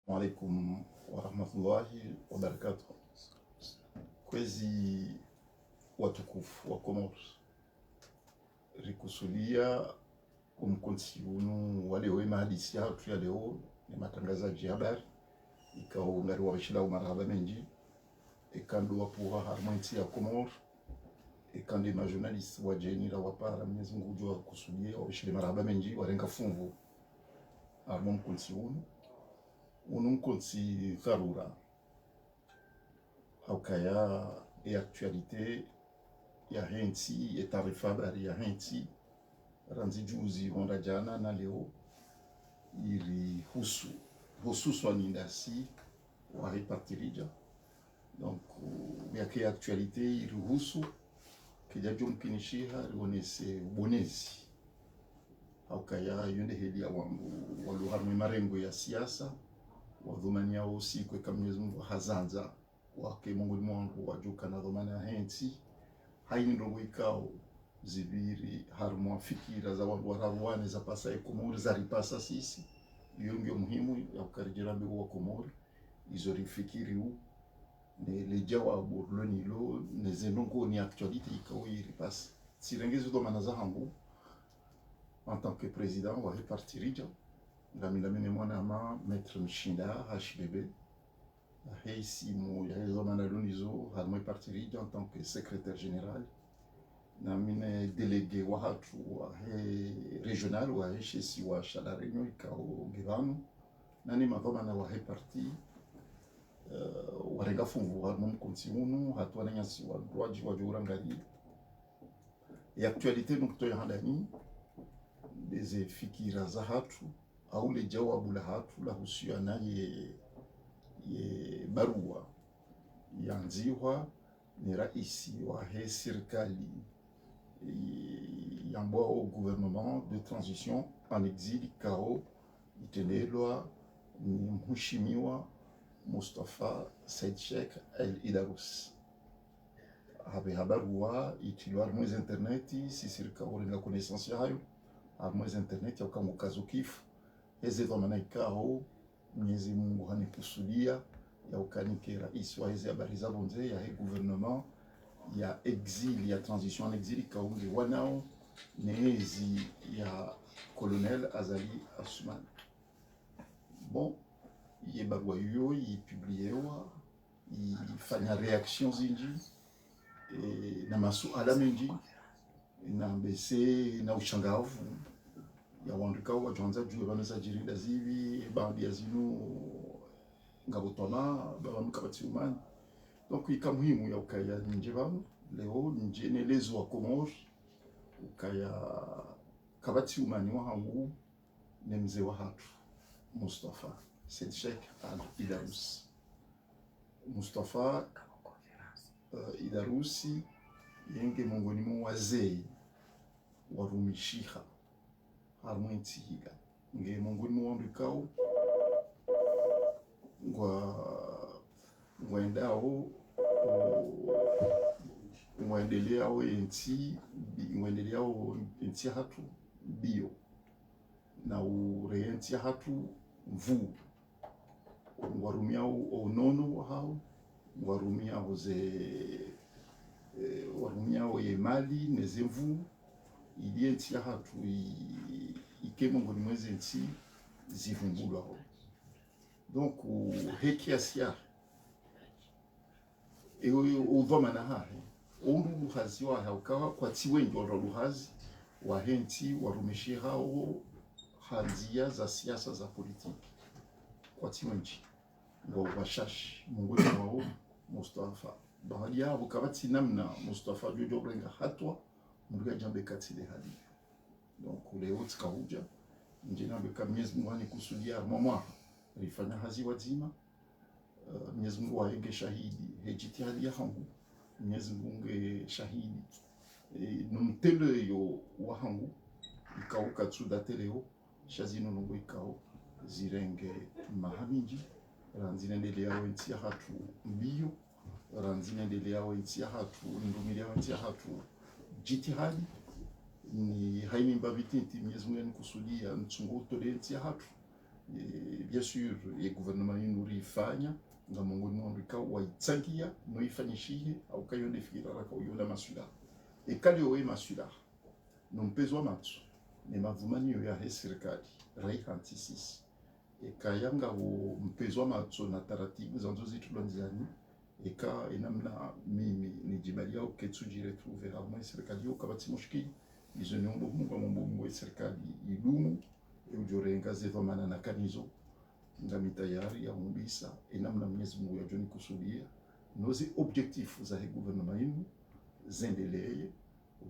Alaikum warahmatullahi wabarakatuh. Kwezi watukufu wa Comoros rikusudia umkonsi unu wale wema hadisi hatu ya leo ni matangazaji ya habari ikao ngari wa wishila umarahaba menji ikandu wapuha harmoniti ya Comoros ikandi majournalist wa jeni la wapara mnyezi ngujo wa kusudia wa wishila marahaba menji warenga fungu harmon konsi unu mkonsi dharura haukaya actualité ya henti taarifa habari ya henti ranzi juzi wanda jana na leo ili hususan indasi wa repartirija donc yake actualité ilihusu kija jomkinishiha rionese ubonezi haukaya yonde heli ya wangu waluharmi marengo ya siasa wadhumani yao siku eka Mwenyezi Mungu hazanza wake Mungu mwangu wajuka na dhumani ya henti haini ndongo ikao zibiri harumwa fikira za wangu wararuwane za pasa Komori za ripasa sisi yungi muhimu ya ukarijira mbigo wa Komori izo rifikiri u ne lejawabu lonilo ne zenongo ni actualité ikao iripasa sirengezi dhumana za hangu en tant que président wa repartirija Ngamina mwana ama Maître Mshinda HBB heisi mu ya hizo manalonizo harmo partirija en tant que secrétaire général na mine délégué wa hatu wa régional wa heshesi wa Shalarenyo ikao givanu nani madhoma na wa parti warenga fungu harmo mkonsi unu hatu wananyasi wa droaji wa jurangari ya actualité nukto ya handani deze fikira za hatu au le jawabu la hatu la husiana ye barua yanziwa ni raisi wa serikali yambwa au gouvernement de transition en exil kao itenelwa ni mheshimiwa Mustafa Said Sheikh El Idarus habarua itilwa mwezi interneti si serikali orenga connaissance yayo mwezi interneti au kama kazo kifu eze dhamana ikao Mwenyezi Mungu hanikusudia ya ukanike rais wa hizi habari za bonze ya gouvernement ya exil ya transition en exil kaungi wanao neezi ya colonel Azali Assoumani. Bon, ye barua hiyo ipubliewa ifanya reaction zinji na masuala mengi na mbese na ushangavu ya wandika wa janza juu banza jirida zivi baadhi ya zinu ngabotona baba mkabati umani donc ika muhimu ya ukaya nje bano leo nje nelezo wa Komori ukaya kabati umani wa hangu ne mzee wa hatu Mustafa Said Sheikh Al Idarus Mustafa Idarusi yenge mongoni mu wazee warumishiha harmwenti higa nge mongoni muwambikao ngwendao ngwendeleao enti hatu bio na ureyenti hatu mvu ngwarumiao onono hao ngwarumiao warumiao ye mali nezemvu ilienti hatu ike mongoni mwezi nti zivumbulwa ho donc heki asia udhoma na hahe ulu hazi wa haukawa kwa tiwengi wa luhazi wa henti warumishi hao hanzia za siasa za politiki kwa tiwengi wa washashi mongoni wao Mustafa bahali yao kabati namna Mustafa jojo brenga hatwa muluga jambe katile hadi donc leo tikahuja njina beka Mwenyezi Mungu anikusudia mama rifanya hazi wazima Mwenyezi Mungu aenge shahidi hejitihadi ya hangu Mwenyezi Mungu shahidi numtele yo wa hangu ikao katsuda teleo shazino nungu ikao zirenge mahaminji ranzine ndele yao ntia hatu mbio ranzine ndele yao ntia hatu ndumili yao ntia hatu jitihadi ni haini mbaviti nti Mwenyezi Mungu anikusudia nchungu tole ntia hatu bien sûr ye gouvernement yenu rifanya nga mongoni mwandu ikao waitsangia noifanyishie au kayonde fikira raka uyonda masula ekali owe masula nompezwa matsu ne mavumanyo ya serikali raihanti sisi ekayanga wo mpezwa matsu na taratibu zanzo zitu lonzani eka enamna mimi nijibalia uketsuji retrouver harma serikali yo kabati mushkili izo nyombo mungu serikali idumu eujorenga zethomana na kanizo ngami tayari ya umbisa enamna Mwenyezi Mungu ya joni kusudia nozi objectif za gouvernement yenu zendeleye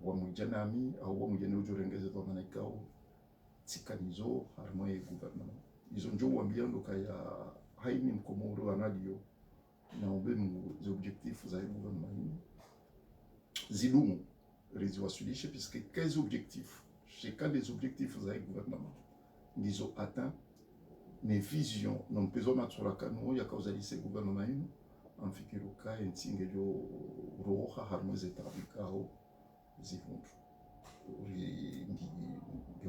wa mwijanami au wa mwijane ujorenga zethomana ikao tikanizo harma ya gouvernement izo njo wambiando kaya haini mkomoro wanadio na ubemu za objectif za gouvernement yenu zidumu riziwasulishe puisque 15 objectifs chacun des objectifs za gouvernement nizo atteint mes visions non peso matsuraka no ya causaliser gouvernement yenu amfikiruka entinge yo roha harmoze tabikao zivundu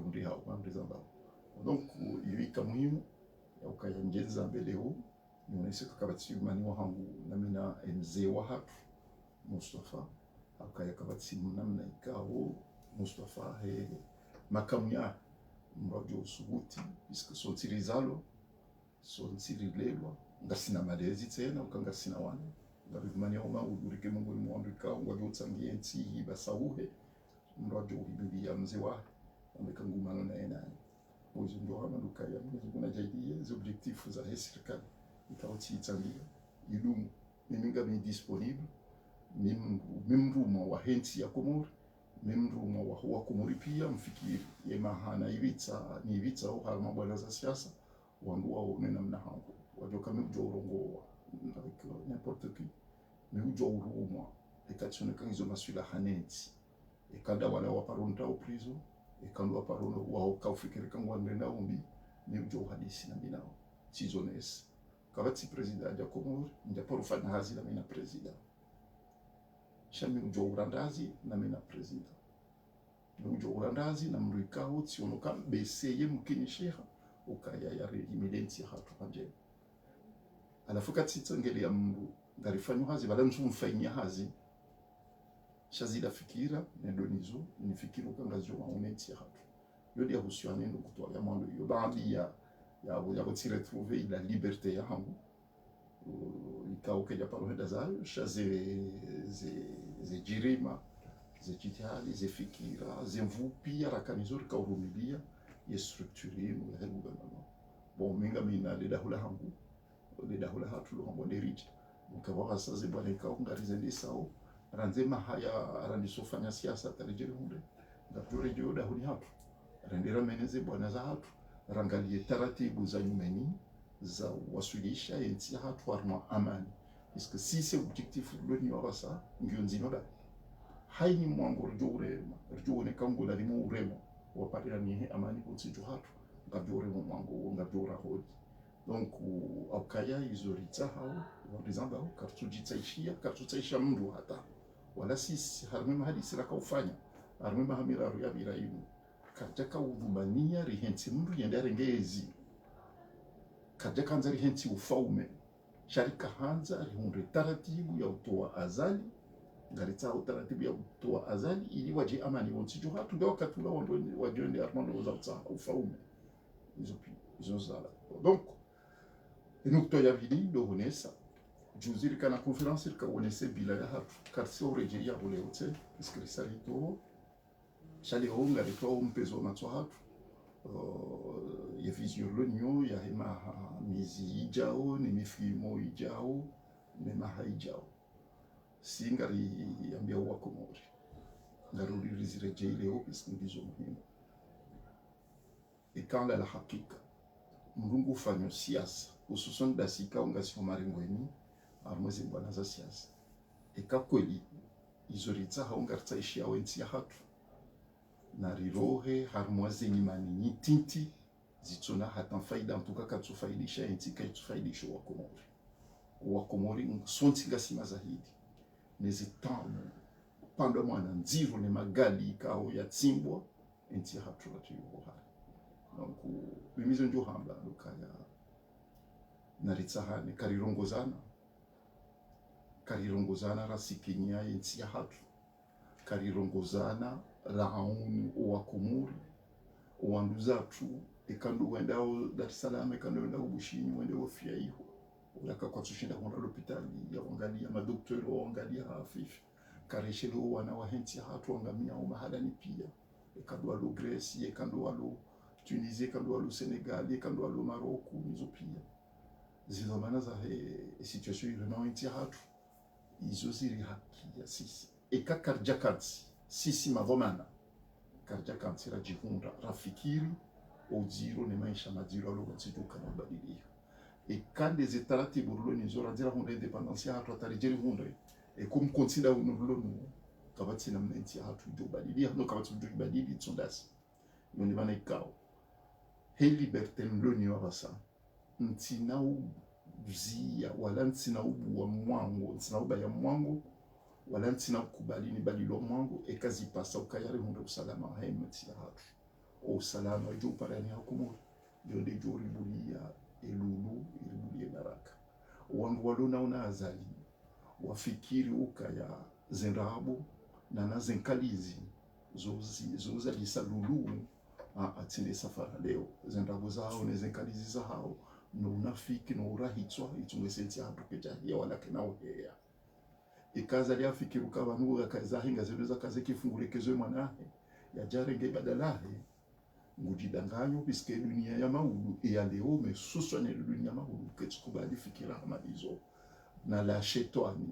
ngi hao mamrezamba donc yuika muhimu ya ukayangeza mbeleo nionyesha kakabati mani wa hangu namina mzee wa hatu Mustafa akaya kabati namna ikao Mustafa he makamya mradio usubuti puisque son tirizalo son tirilelwa ngasina malezi tena ukangasina wana ngabimanya uma udurike mungu mwandika ngwa utsangie nti basauhe mradio ubibiya mzewa amekangumana na ena bozo ndo hamanuka ya kuna jaidia les objectifs za serikali ikauti tsangia idumu niminga ni disponible mimrumo wa henti ya Komori mimrumo wa huwa Komori pia mfikiri ye mahana ibitsa ni ibitsa au harma bwana za siasa wangu wao nena mna hangu wajoka mjo urongo avec n'importe qui mjo urumo ekatshone kangizo masula hanenti ekanda wala wa paronta au prison ekanda wa parono wa kaufikiri kangwa ndenda umbi mjo hadisi na binao tizones kabati president ya Komori ndapo fanya hazi na mina president shami ujo urandazi na mina president ujo urandazi na mruikao tionoka beseye mkinisheha ukaya ya imidenti hatu panje alafu katita ngeli ya mru ngarifanyo hazi bala mfanyia hazi shazida fikira nedonizo ni fikira ukangazo wa unenti hatu yodi ya husiane ndo kutoa ya mwando yo baadhi ya kutire trouver la liberté ya hangu ikao keja paroheda zayo ze jirima ze jitihadi ze fikira ze mvupi rakanizo rikaurumilia ye structure mu ya gouvernement bon minga mina leda hula hangu leda hula hatu lo hangu derija mkawa sasa ze bwana ikao ngarizende sao ranzema haya arandisofanya siasa tarijeri hunde ngapure joda huli hatu rendera meneze bwana za hatu rangalie taratibu za nyumeni za wasulisha enti hatu harma amani puisque si c'est objectif loni wabasa ngio nzima ba haini mwango rjone kango la limu uremo waparira ni amani kutsijo hatu ngabjore mwango ngabjora hodi donc akaya izorita hao walizamba kartujitaishia kartutaisha mndu hata wala sisi harmema hadisi la kaufanya harmema hamira ya birainu kataka udhumania rihenti mndu yendere ngezi kataka nzari henti ufaume sharika hanza rihunde taratibu ya utoa azali ngarita utaratibu ya utoa azali ili waje amani wonsijo hatu ndio wakatula wajonde armando za ufaume izo zala donc nukto ya vili do honesa juziri kana conference ka wonese bila ya hatu karso rejeria boleote iskrisalito shali honga rito mpezo matso hatu ya vision lonyo ya hema mizi ijao ni mifimo ijao mema haijao singari ambia wa Komori ngarudi rizirejea leo bisingizo muhimu ikanga la hakika mrungu fanyo siasa hususan dasika ungasio maringweni armwezi bwana za siasa ikakweli izorita haungarta ishia wenti ya hatu na rirohe harmwaze nyimani nyitinti zitona hatan faida mtuka katufaidisha enti kaitufaidisha wa Komori sonti ngasima zahidi nezitamu pando mwana nziru ne magali ikao ya tsimbwa enti hatu watu yuho hari donc bimizo njo hamba lukaya naritsahane karirongozana rasikinya yensi ya hatu karirongozana rahauni owakomori owanduzatu ekandu wendao Dar es Salaam ekandu wendao Bushinyi wendao ofia iho ulaka kwa tushinda honda l'hôpital ya wangalia madoktori wangalia hafifu kareshelo wana wahensi hatu wangamia umahalani pia ekandu alo Grèce ekandu alo Tunisie ekandu alo Senegal ekandu alo Maroc nizo pia zilomana za situation ilema wensi hatu izo ziri haki ya sisi eka karjakansi sisi mavomana karjakansi rajihunda rafikiri ojiro ne maisha majiro alo gonsijuka na badilio ekande zetaratibu rulo nizora zira hunda independence ya hatu atarijeri hunda kum konsida unurulo kabatsina mnenti ya hatu jo badilia no kabatsu jo badili tsondasi yoni bana ikao he liberté mloni wa basa ntina uzia wala ntina ubu wa mwango ntina uba ya mwango wala ntina kubali ni balilo mwango ekazi pasa ukayari hunda usalama haimati ya hatu o usalama jo parani hakumuri yonde jo ribulia elulu ribulia baraka wangu walona una azali wafikiri ukaya zenrabo na nazenkalizi zozalisa lulu atinde safara leo zenrabo zao nezenkalizi zao no unafiki no urahitswa itungwesenzi hapukeja ya wala kenao heya ikaza ya fikiru kabanura kazahinga zeruza kaze kifungulekezo mwanahe ya jarenge badalahe ngujidanganyo piske dunia ya maulu ya leo mesuswa ne dunia ya maulu ketskubali fikira hamalizo na la shetani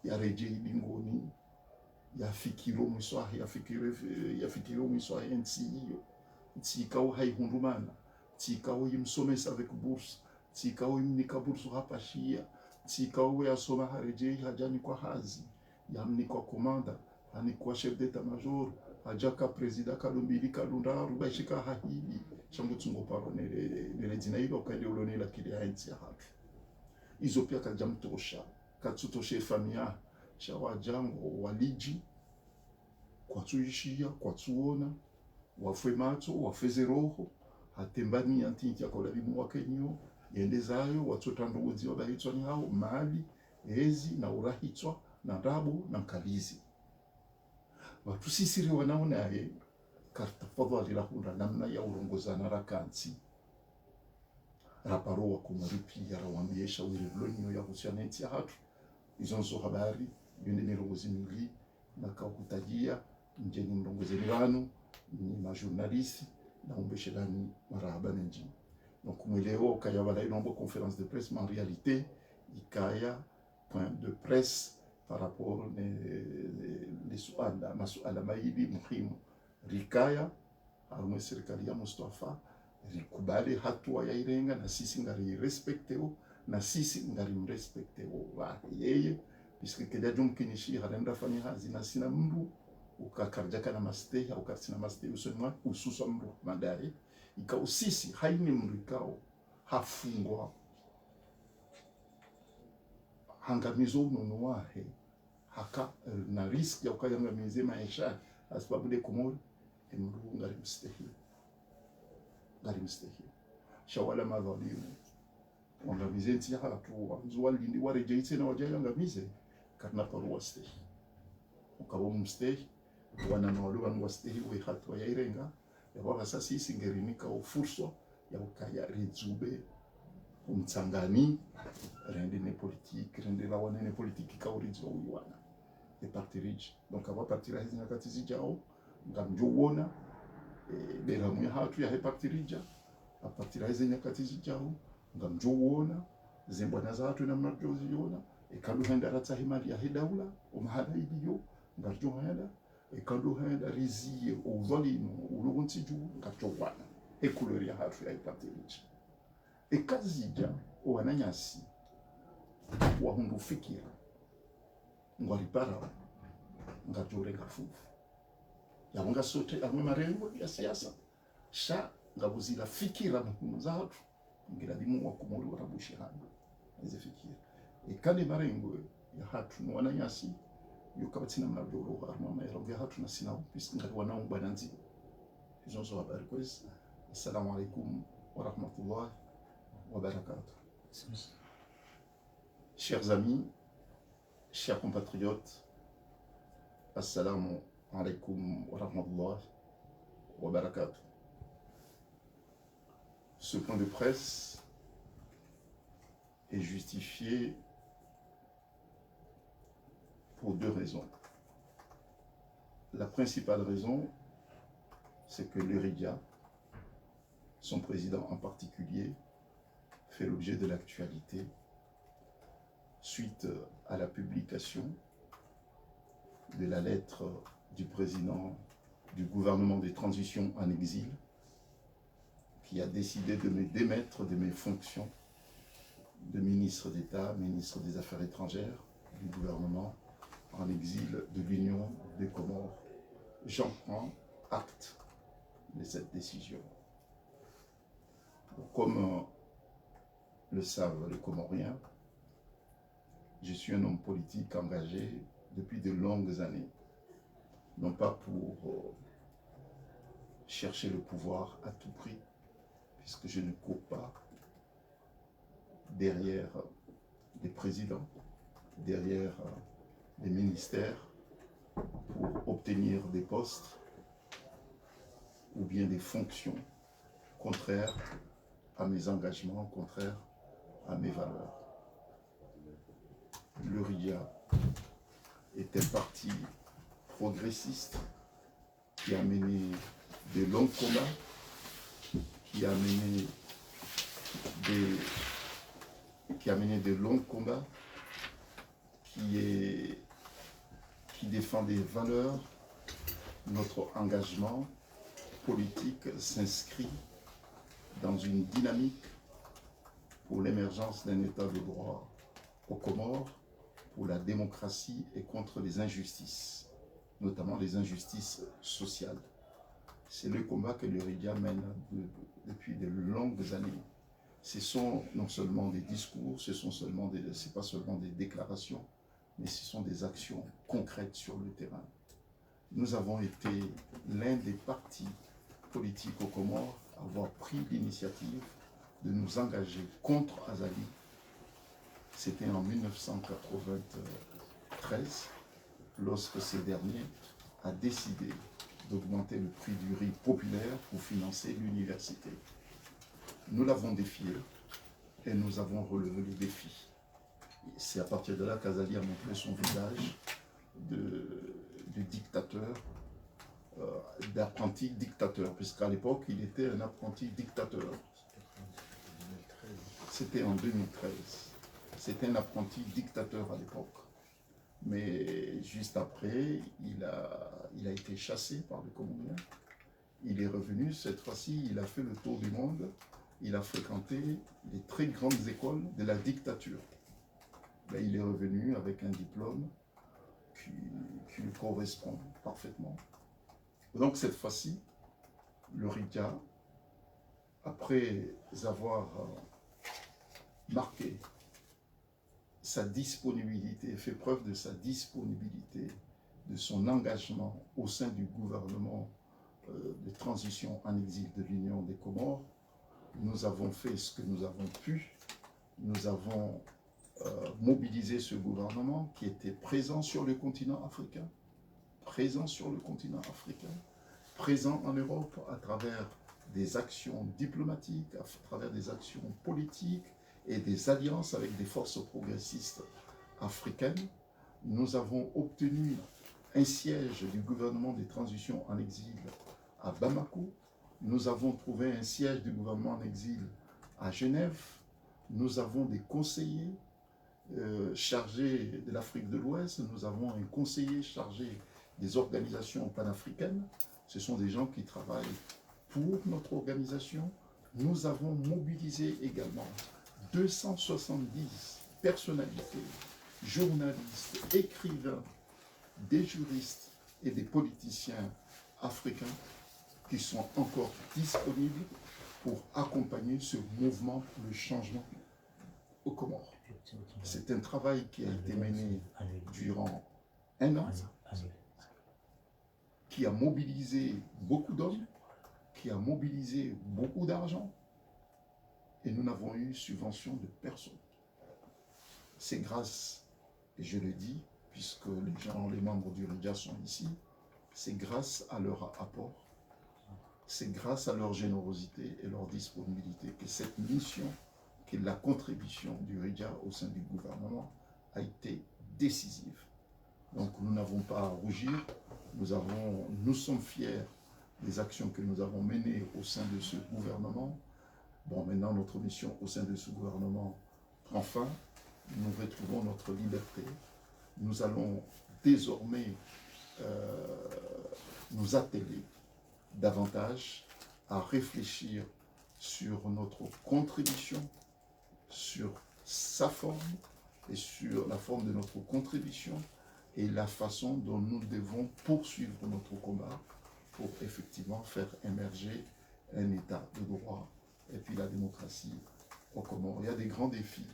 ya rejei bingoni ya fikiro mwiswahi ya fikiro mwiswahi nsi hiyo tsikao haihundumana tsikao yimsomesa avec bourse tsikao yimnika bourse hapa shia tsikao ya soma harejei hajani kwa hazi yamni kwa komanda hani kwa chef d'état major hajaka president kalumbili kalundaru bashika hahidi changu tsungo parone le dina hilo kaende ulonela kile hainsi ya hatu izo pia kajamtosha katsutoshe famia shawajango waliji kwa tuishia kwa tuona wafwe macho wafeze roho hatembani antinti yakola bimu wakenyo yendezayo watotanduguzi wabahitswa ni hao mali ezi na urahitswa na rabu na mkalizi watu sisiri wanaona ye karta fadhali la hunda namna ya urongozana rakansi raparoa kumaripi ya rawambie shauri vlonyo ya husiana nti ya hatu izonzo habari yunde mirongozi mili na kaukutajia njeni mrongozeni wanu ni majournalisti na umbeshelani marahaba nenji donc mweleo kaya wala inombo conférence de presse mais en réalité ikaya point de presse par rapport les suala masuala maili muhimu rikaya harumwe serikali ya Mustafa rikubali hatua ya irenga na sisi ngari respecteo na sisi ngari mrespecteo wa yeye puisque keda jumkinishi harenda fanya hazi na sina mndu ukakarjaka na mastehi au karsina mastehi usonwa ususa mndu madai ikao sisi haini mndu ikao hafungwa hangamizo unono wahe haka na risk ya ukayangamize maisha asbabu de Komori mndu ngari mstehi shawala madhalimu wangamize nti hatu wanzuwa lindi warejeitse na wajayangamize karna paruwa stehi ukawo mstehi wana nawaluwa ngwa stehi we hatu wa yairenga ya waga sasi isingerimika ufurso ya ukaya rizube umtsangani rende ne politique rende la wane ne politique kaurizo uiwana e partiriji donc ava partira hizi nyakati zijao ngamjuwona beramu ya hatu ya he partirija apartira hizi nyakati zijao ngamjuwona zimbwana za hatu na mnajo ziona ekalu henda ratsa himali ya hedaula umahala ibiyo ngarjo henda ekalu henda rizie uzalimu ulugunti juu ngajowana ekulori ya hatu ya partirija ekazija wananyasi wahundu fikira ngwaripara ngajore gafufu yawanga sote amwe marengo ya siasa sha ngabuzila fikira muhimu za hatu ngira dimu wa Komori warabushi hano hizi fikira ikande marengo ya hatu no wananyasi yukabatina mnabyo haruma mayero ya hatu na sina pisi ngari wanao bananzi hizo zo habari kwezi Assalamu alaikum wa rahmatullah wa barakatuh. Chers amis, chers compatriotes, Assalamu alaikum wa rahmatullah wa barakatuh. Ce point de presse est justifié pour deux raisons. La principale raison, c'est que l'Eridia, son président en particulier, fait l'objet de l'actualité suite à la publication de la lettre du président du gouvernement des transitions en exil qui a décidé de me démettre de mes fonctions de ministre d'État, ministre des Affaires étrangères du gouvernement en exil de l'Union des Comores. J'en prends acte de cette décision. Comme le savent les Comoriens, je suis un homme politique engagé depuis de longues années, non pas pour chercher le pouvoir à tout prix, puisque je ne cours pas derrière des présidents, derrière des ministères pour obtenir des postes ou bien des fonctions contraires à mes engagements, contraires à mes valeurs. L'Eridia est un parti progressiste qui a mené de longs combats, qui a mené de longs combats, qui défend des valeurs. Notre engagement politique s'inscrit dans une dynamique pour l'émergence d'un État de droit aux Comores, pour la démocratie et contre les injustices, notamment les injustices sociales. C'est le combat que l'Eridia mène depuis de longues années. Ce sont non seulement des discours, c'est pas seulement des déclarations, mais ce sont des actions concrètes sur le terrain. Nous avons été l'un des partis politiques aux Comores à avoir pris l'initiative de nous engager contre Azali. C'était en 1993, lorsque ce dernier a décidé d'augmenter le prix du riz populaire pour financer l'université. Nous l'avons défié et nous avons relevé le défi. C'est à partir de là qu'Azali a montré son visage de dictateur, d'apprenti dictateur, puisqu'à l'époque, il était un apprenti dictateur. C'était en 2013. C'était un apprenti dictateur à l'époque. Mais juste après, il a été chassé par les Comoriens. Il est revenu, cette fois-ci, il a fait le tour du monde. Il a fréquenté les très grandes écoles de la dictature. Ben, il est revenu avec un diplôme qui lui correspond parfaitement. Donc cette fois-ci, l'Eridia, après avoir marqué sa disponibilité, fait preuve de sa disponibilité, de son engagement au sein du gouvernement de transition en exil de l'Union des Comores, nous avons fait ce que nous avons pu. Nous avons mobilisé ce gouvernement qui était présent sur le continent africain, présent en Europe à travers des actions diplomatiques, à travers des actions politiques et des alliances avec des forces progressistes africaines. Nous avons obtenu un siège du gouvernement des transitions en exil à Bamako. Nous avons trouvé un siège du gouvernement en exil à Genève. Nous avons des conseillers chargés de l'Afrique de l'Ouest. Nous avons un conseiller chargé des organisations panafricaines. Ce sont des gens qui travaillent pour notre organisation. Nous avons mobilisé également 270 personnalités, journalistes, écrivains, des juristes et des politiciens africains qui sont encore disponibles pour accompagner ce mouvement pour le changement aux Comores. C'est un travail qui a été mené durant un an, qui a mobilisé beaucoup d'hommes, qui a mobilisé beaucoup d'argent et nous n'avons eu subvention de personne. C'est grâce, et je le dis, puisque les membres du RIDIA sont ici, c'est grâce à leur apport, c'est grâce à leur générosité et leur disponibilité que cette mission, que la contribution du RIDIA au sein du gouvernement a été décisive. Donc nous n'avons pas à rougir, nous sommes fiers des actions que nous avons menées au sein de ce gouvernement. Bon, maintenant notre mission au sein de ce gouvernement prend fin, nous retrouvons notre liberté. Nous allons désormais nous atteler davantage à réfléchir sur notre contribution, sur sa forme et sur la forme de notre contribution et la façon dont nous devons poursuivre notre combat pour effectivement faire émerger un état de droit et puis la démocratie aux Comores. Il y a des grands défis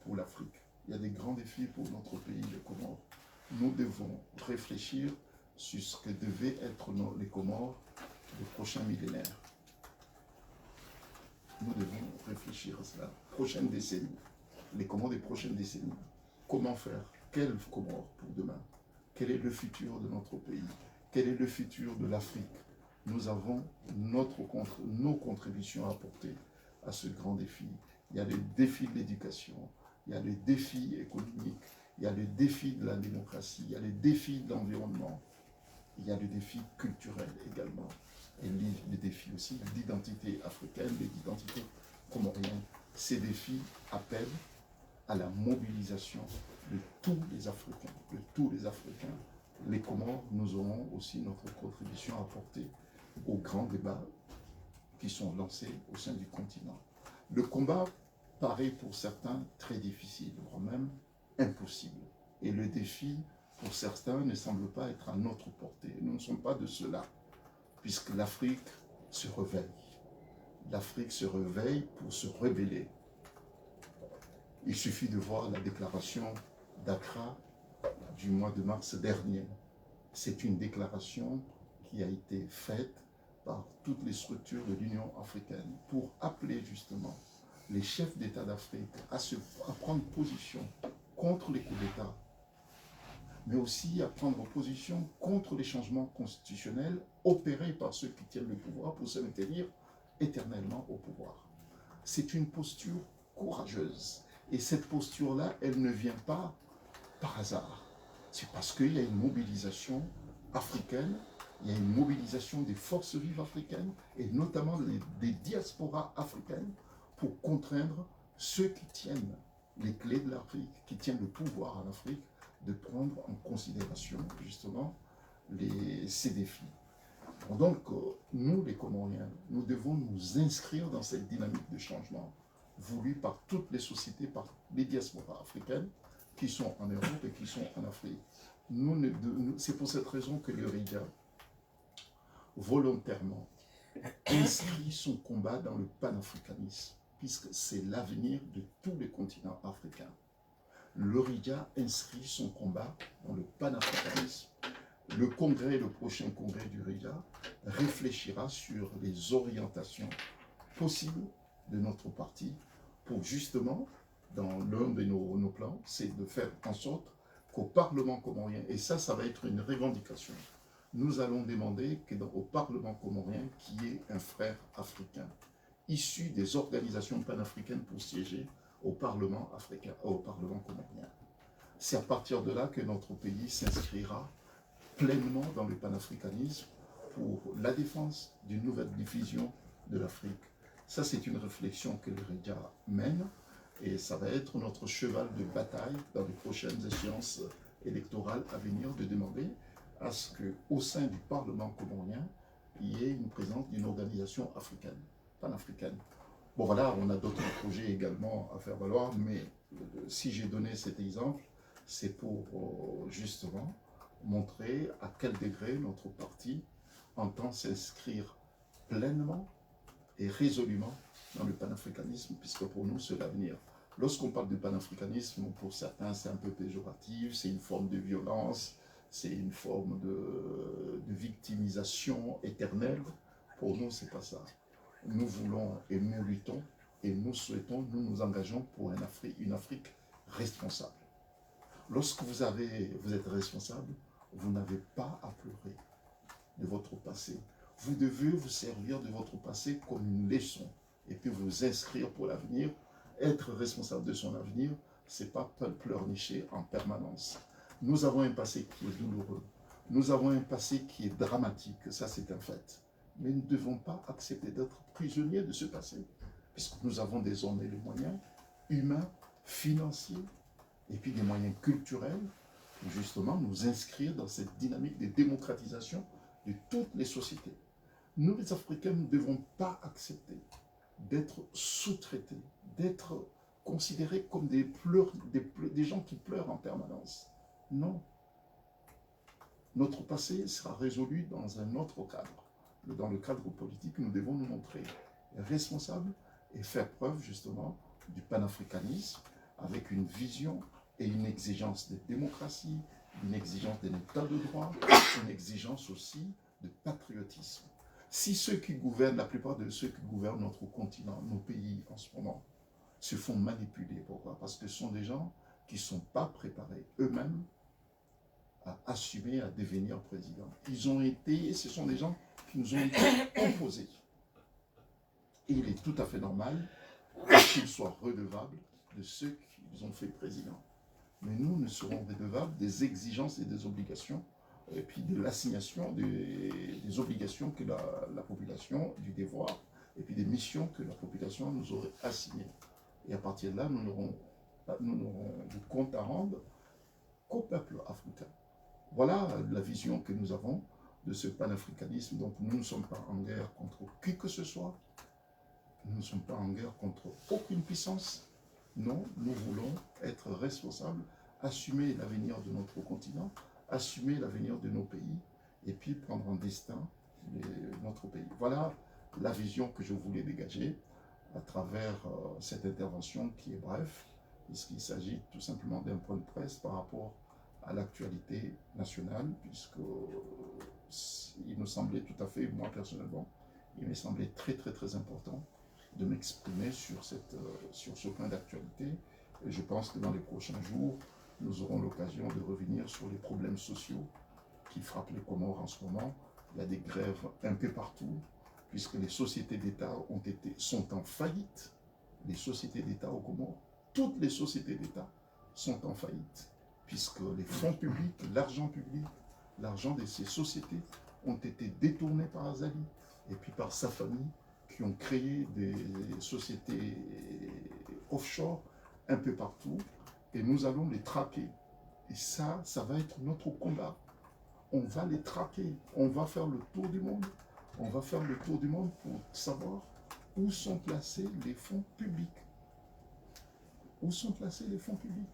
pour l'Afrique. Il y a des grands défis pour notre pays, les Comores. Nous devons réfléchir sur ce que devaient être les Comores des prochains millénaires. Nous devons réfléchir à cela. Prochaine décennie, les Comores des prochaines décennies. Comment faire? Quel Comores pour demain? Quel est le futur de notre pays? Quel est le futur de l'Afrique? Nous avons nos contributions à apporter à ce grand défi. Il y a le défi de l'éducation, il y a le défi économique, il y a le défi de la démocratie, il y a le défi de l'environnement, il y a le défi culturel également, et le défi aussi de l'identité africaine, de l'identité comorienne. Ces défis appellent à la mobilisation de tous les Africains, de tous les Africains. Les Comores, nous aurons aussi notre contribution à apporter aux grands débats qui sont lancés au sein du continent. Le combat paraît pour certains très difficile, voire même impossible. Et le défi, pour certains, ne semble pas être à notre portée. Nous ne sommes pas de cela, puisque l'Afrique se réveille. L'Afrique se réveille pour se rebeller. Il suffit de voir la déclaration d'Accra du mois de mars dernier. C'est une déclaration qui a été faite par toutes les structures de l'Union africaine pour appeler justement les chefs d'État d'Afrique à prendre position contre les coups d'État, mais aussi à prendre position contre les changements constitutionnels opérés par ceux qui tiennent le pouvoir pour se maintenir éternellement au pouvoir. C'est une posture courageuse. Et cette posture-là, elle ne vient pas par hasard. C'est parce qu'il y a une mobilisation africaine, il y a une mobilisation des forces vives africaines, et notamment des diasporas africaines, pour contraindre ceux qui tiennent les clés de l'Afrique, qui tiennent le pouvoir en Afrique, de prendre en considération justement ces défis. Donc, nous, les Comoriens, nous devons nous inscrire dans cette dynamique de changement voulue par toutes les sociétés, par les diasporas africaines qui sont en Europe et qui sont en Afrique. C'est pour cette raison que le RIDIA, volontairement, inscrit son combat dans le panafricanisme, puisque c'est l'avenir de tous les continents africains. Le RIDIA inscrit son combat dans le panafricanisme. Le prochain congrès du RIDIA, réfléchira sur les orientations possibles de notre parti pour justement, dans l'un de nos plans, c'est de faire en sorte qu'au Parlement comorien, et ça va être une revendication, nous allons demander qu'au Parlement comorien, qu'il y ait un frère africain, issu des organisations panafricaines pour siéger au Parlement africain, au Parlement comorien. C'est à partir de là que notre pays s'inscrira pleinement dans le panafricanisme pour la défense d'une nouvelle division de l'Afrique. Ça, c'est une réflexion que le RIDIA mène et ça va être notre cheval de bataille dans les prochaines échéances électorales à venir, de demander à ce qu'au sein du Parlement comorien, il y ait une présence d'une organisation africaine, panafricaine. Bon voilà, on a d'autres projets également à faire valoir, mais si j'ai donné cet exemple, c'est pour justement montrer à quel degré notre parti entend s'inscrire pleinement et résolument dans le panafricanisme, puisque pour nous, c'est l'avenir. Lorsqu'on parle de panafricanisme, pour certains, c'est un peu péjoratif, c'est une forme de violence, c'est une forme de victimisation éternelle. Pour nous, c'est pas ça. Nous voulons et nous luttons et nous souhaitons, nous nous engageons pour une Afrique responsable. Lorsque vous êtes responsable, vous n'avez pas à pleurer de votre passé. Vous devez vous servir de votre passé comme une leçon et puis vous inscrire pour l'avenir. Être responsable de son avenir, c'est pas pleurnicher en permanence. Nous avons un passé qui est douloureux. Nous avons un passé qui est dramatique, ça c'est un fait. Mais nous ne devons pas accepter d'être prisonniers de ce passé, puisque nous avons désormais les moyens humains, financiers, et puis des moyens culturels, pour justement nous inscrire dans cette dynamique de démocratisation de toutes les sociétés. Nous les Africains, nous ne devons pas accepter d'être sous-traités, d'être considérés comme des gens qui pleurent en permanence. Non. Notre passé sera résolu dans un autre cadre. Dans le cadre politique, nous devons nous montrer responsables et faire preuve justement du panafricanisme avec une vision et une exigence de démocratie, une exigence d'un état de droit, une exigence aussi de patriotisme. Si ceux qui gouvernent, la plupart de ceux qui gouvernent notre continent, nos pays en ce moment, se font manipuler, pourquoi? Parce que ce sont des gens qui ne sont pas préparés eux-mêmes à assumer, à devenir président. Ce sont des gens qui nous ont été imposés. Et il est tout à fait normal qu'ils soient redevables de ceux qu'ils ont fait président. Mais nous ne serons redevables des exigences et des obligations, et puis de l'assignation des obligations que la population, du devoir, et puis des missions que la population nous aurait assignées. Et à partir de là, nous n'aurons du compte à rendre qu'au peuple africain. Voilà la vision que nous avons de ce panafricanisme. Donc nous ne sommes pas en guerre contre qui que ce soit. Nous ne sommes pas en guerre contre aucune puissance. Non, nous voulons être responsables, assumer l'avenir de notre continent, assumer l'avenir de nos pays, et puis prendre en destin notre pays. Voilà la vision que je voulais dégager à travers cette intervention qui est bref, puisqu'il s'agit tout simplement d'un point de presse par rapport à l'actualité nationale, puisque il me semblait tout à fait, moi personnellement, il me semblait très important de m'exprimer sur ce point d'actualité. Et je pense que dans les prochains jours, nous aurons l'occasion de revenir sur les problèmes sociaux qui frappent les Comores en ce moment. Il y a des grèves un peu partout, puisque les sociétés d'État sont en faillite. Les sociétés d'État aux Comores, toutes les sociétés d'État sont en faillite, puisque les fonds publics, l'argent de ces sociétés ont été détournés par Azali et puis par sa famille, qui ont créé des sociétés offshore un peu partout, et nous allons les traquer. Et ça va être notre combat. On va les traquer, on va faire le tour du monde. On va faire le tour du monde pour savoir où sont placés les fonds publics. Où sont placés les fonds publics?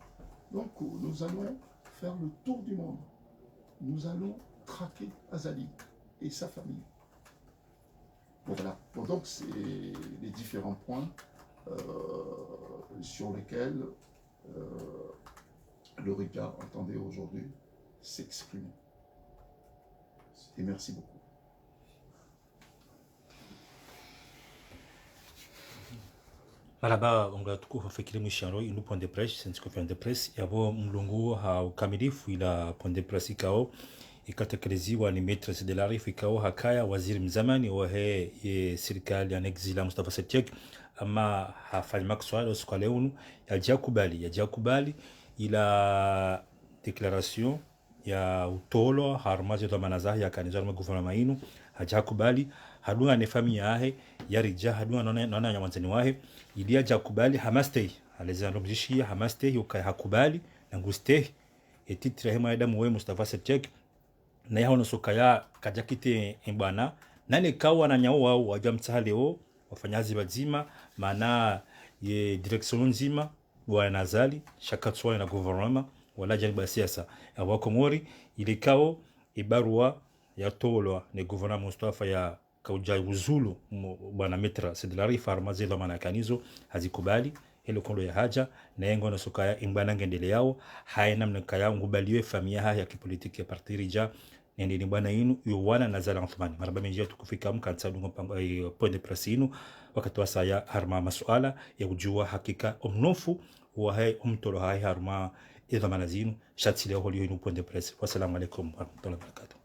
Donc nous allons faire le tour du monde. Nous allons traquer Azali et sa famille. Bon, voilà. Bon, donc c'est les différents points sur lesquels le RICA entendait aujourd'hui s'exprimer. Et merci beaucoup. Marhaba, unga tukufu fikiri mwishano inu ponde press sensiko ponde press yabo mlungu ha ukamilifu ila ponde press ikao ikatekeleziwa ni Maître de l'Arif ikao hakaya waziri mzamani wa ye serikali ya exila Mustafa Setchek ama hafanya makswala kwa leo yajakubali ila declaration ya utolo harmaje do manazahi ya kanizwa mu gouvernement inu hajakubali hadunga ne famille yahe yarija hadunga nona nyamanzani wahe ilia jakubali hamastei aleza ndobjishia hamastei yokai hakubali na ngustei etitre hema adamu we Mustafa Setchek na yahono sokaya kajakite imbana nane kawa na nyao wao wajamtsaleo wafanyazi bazima maana ye direction nzima wa nazali shakatswa na gouvernement wala jani ba siasa ya Komori ilikao ibarua ya tolwa ne gouvernement Mustafa ya kauja uzulu bwana Maître de l'Arif armaze la manakanizo hazikubali ile kondo ya haja na yengo na sokaya imbana ngendele yao haina mnakaya ngubaliwe familia ya kipolitiki ya partirija nendeni bwana inu yuwana na Zala Uthmani maraba menjia tukufika mkansa dungo point de presse inu wakati wa saya harma masuala ya kujua hakika mnofu wa hai umtoro hai harma idhamana zinu shatile holio inu point de presse. Wassalamu alaikum warahmatullahi wabarakatuh.